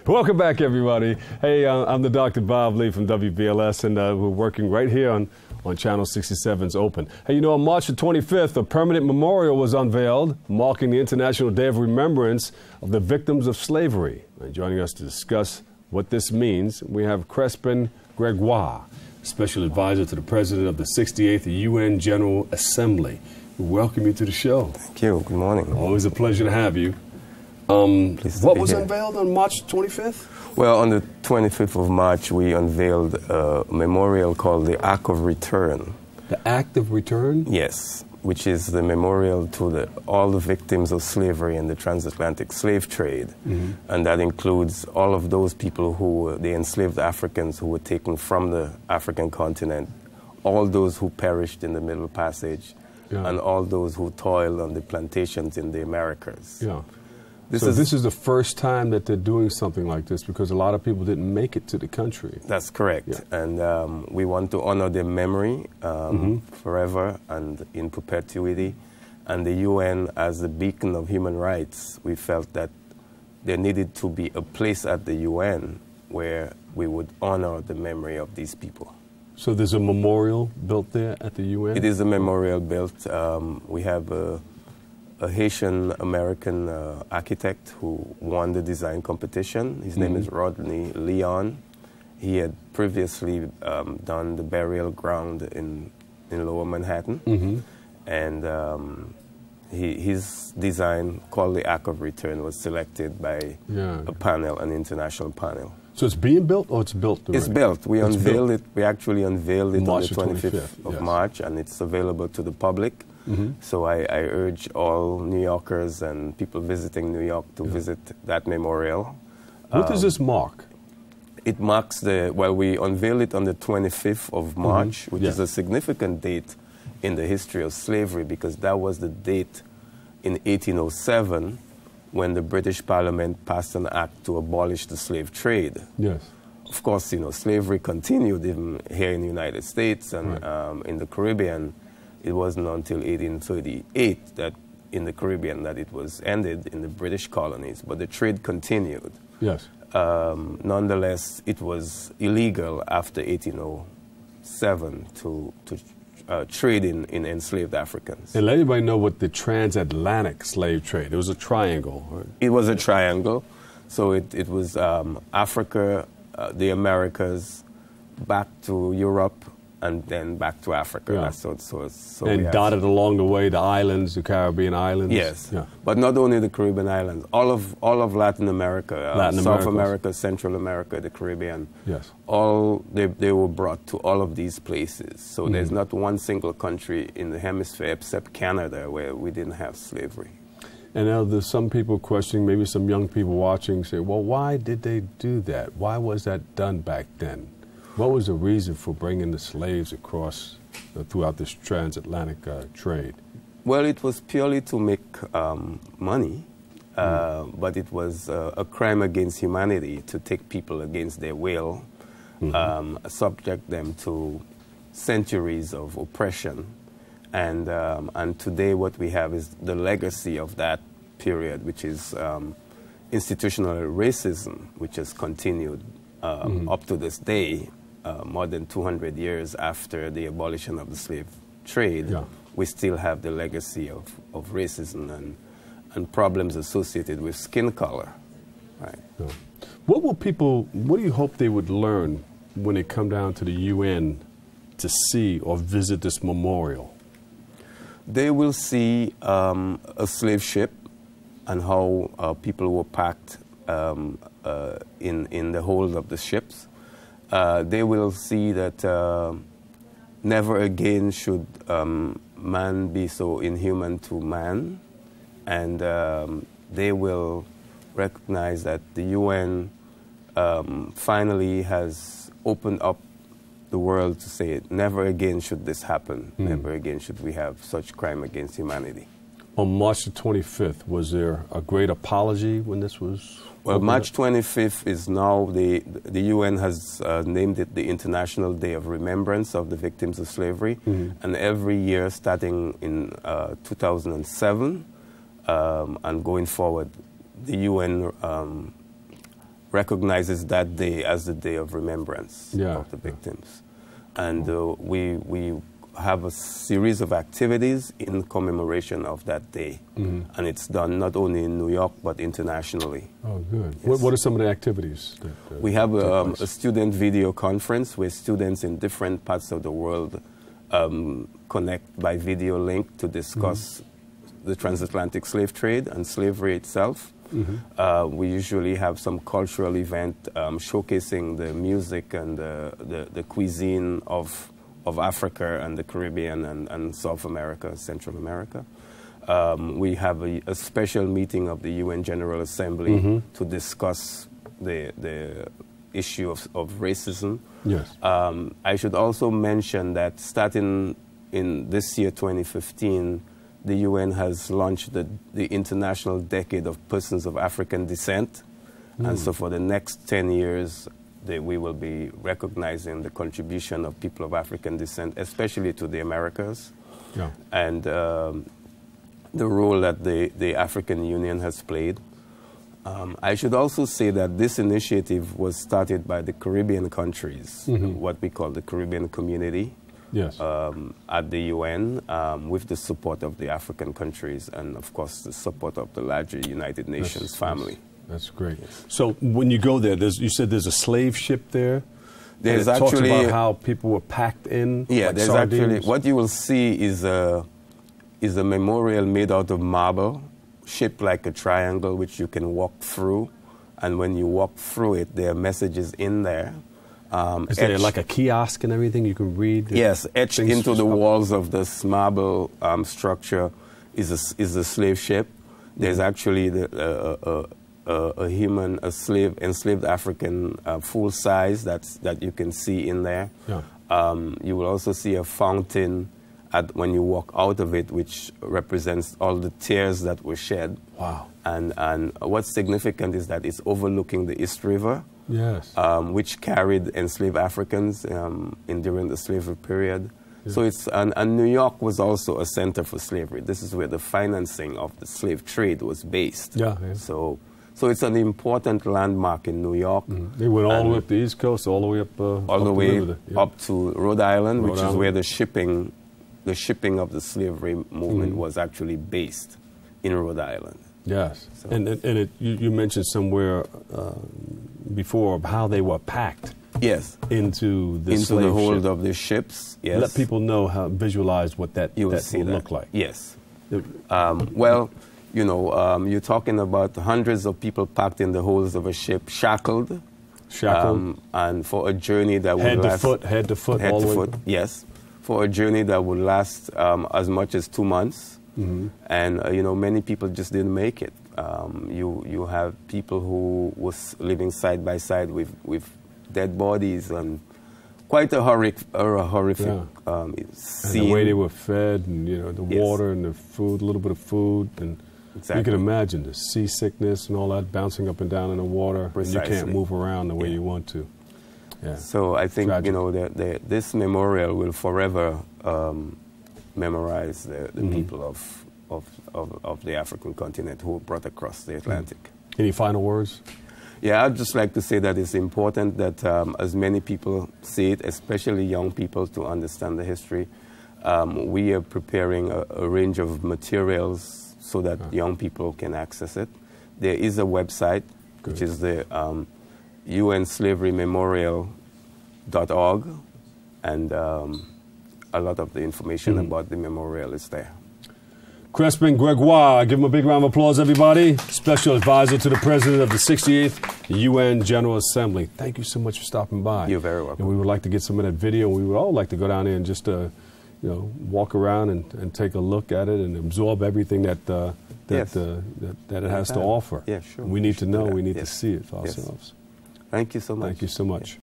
Welcome back, everybody. Hey, I'm the Dr. Bob Lee from WBLS, and we're working right here on Channel 67's Open. Hey, you know, on March the 25th, a permanent memorial was unveiled, marking the International Day of Remembrance of the victims of slavery. And joining us to discuss what this means, we have Crispin GREGOIRE, Special Advisor to the President of the 68th UN General Assembly. We welcome you to the show. Thank you. Good morning. Always a pleasure to have you. What was unveiled on March 25th? Well, on the 25th of March, we unveiled a memorial called the Act of Return. The Act of Return? Yes, which is the memorial to all the victims of slavery and the Transatlantic Slave Trade. Mm-hmm. And that includes all of those people who, the enslaved Africans who were taken from the African continent, all those who perished in the Middle Passage, and all those who toiled on the plantations in the Americas. Yeah. This is the first time that they're doing something like this, because a lot of people didn't make it to the country. That's correct. Yeah. And we want to honor their memory forever and in perpetuity. And the UN, as the beacon of human rights, we felt that there needed to be a place at the UN where we would honor the memory of these people. So there's a memorial built there at the UN? It is a memorial built. We have a Haitian-American architect who won the design competition. His name is Rodney Leon. He had previously done the burial ground in Lower Manhattan. And his design, called the Act of Return, was selected by a panel, an international panel. So it's being built, or it's built already? It's built. We unveiled it. We actually unveiled it on the 25th of March, and it's available to the public. So I urge all New Yorkers and people visiting New York to visit that memorial. What does this mark? It marks we unveiled it on the 25th of March, which is a significant date in the history of slavery, because that was the date in 1807 when the British Parliament passed an act to abolish the slave trade. Yes. Of course, you know, slavery continued even here in the United States and in the Caribbean. It wasn't until 1838 that in the Caribbean that it was ended in the British colonies, but the trade continued. Yes. Nonetheless, it was illegal after 1807 to trade in enslaved Africans. And let everybody know what the Transatlantic Slave Trade, it was a triangle, right? It was a triangle. So it was Africa, the Americas, back to Europe, and then back to Africa. Yeah. And dotted along the way, the islands, the Caribbean islands. Yes, but not only the Caribbean islands, all of Latin America, South America, Central America, the Caribbean. Yes. All they were brought to all of these places. So there's not one single country in the hemisphere except Canada where we didn't have slavery. And now there's some people questioning, maybe some young people watching say, well, why did they do that? Why was that done back then? What was the reason for bringing the slaves across throughout this transatlantic trade? Well, it was purely to make money, but it was a crime against humanity to take people against their will, subject them to centuries of oppression. And today what we have is the legacy of that period, which is institutional racism, which has continued up to this day. More than 200 years after the abolition of the slave trade, we still have the legacy of racism and problems associated with skin color. Right. Yeah. What do you hope they would learn when they come down to the UN to see or visit this memorial? They will see a slave ship and how people were packed in the hold of the ships. They will see that never again should man be so inhuman to man, and they will recognize that the UN finally has opened up the world to say never again should this happen, never again should we have such crime against humanity. On March the 25th, was there a great apology when this was? Well, March 25th is now, the UN has named it the International Day of Remembrance of the Victims of Slavery. And every year, starting in 2007 and going forward, the UN recognizes that day as the day of remembrance of the victims. And we have a series of activities in commemoration of that day. And it's done not only in New York, but internationally. Oh, good. Yes. What are some of the activities? We have a student video conference where students in different parts of the world connect by video link to discuss the transatlantic slave trade and slavery itself. We usually have some cultural event showcasing the music and the cuisine of Africa and the Caribbean and South America, Central America. We have a special meeting of the UN General Assembly to discuss the issue of racism. Yes. I should also mention that starting in this year, 2015, the UN has launched the International Decade of Persons of African Descent. And so for the next 10 years, we will be recognizing the contribution of people of African descent, especially to the Americas, and the role that the African Union has played. I should also say that this initiative was started by the Caribbean countries, what we call the Caribbean community, at the UN, with the support of the African countries and, of course, the support of the larger United Nations family. That's great. Yes. So when you go there, you said there's a slave ship there? There's actually... Talks about how people were packed in, like there's sardines? Actually... What you will see is a memorial made out of marble, shaped like a triangle, which you can walk through. And when you walk through it, there are messages in there. Is there like a kiosk and everything you can read? Yes, etched into the walls of this marble structure is a slave ship. There's actually enslaved African full size that you can see in there. You will also see a fountain when you walk out of it, which represents all the tears that were shed. Wow. And what's significant is that it's overlooking the East River, which carried enslaved Africans during the slavery period. So and New York was also a center for slavery. This is where the financing of the slave trade was based. So it's an important landmark in New York. They went all the way up the East Coast, all the way up up to Rhode Island, which is where the shipping of the slavery movement was actually based, in Rhode Island. Yes, so. And you mentioned somewhere before how they were packed. Yes, into the hold of the ships. Yes, let people know visualize what that will look like. Yes. Well, you know, you're talking about hundreds of people packed in the holds of a ship, shackled, and for a journey that would last head to foot. Yes, for a journey that would last as much as 2 months. And you know, many people just didn't make it. You have people who was living side by side with dead bodies, and quite a horrific scene. And the way they were fed, and you know, the water and the food, a little bit of food, and you can imagine the seasickness and all that, bouncing up and down in the water. And you can't move around the way you want to. So I think you know this memorial will forever memorize the people of the African continent who were brought across the Atlantic. Any final words? Yeah, I'd just like to say that it's important that as many people see it, especially young people, to understand the history. We are preparing a range of materials so that young people can access it. There is a website, which is the unslaverymemorial.org, and a lot of the information about the memorial is there. Crispin GREGOIRE, give him a big round of applause, everybody. Special advisor to the President of the 68th UN General Assembly. Thank you so much for stopping by. You're very welcome. And we would like to get some of that video. We would all like to go down there and just, you know, walk around and take a look at it and absorb everything that it has to offer. Yeah, sure. We need to know. We need to see it for ourselves. Thank you so much. Thank you so much.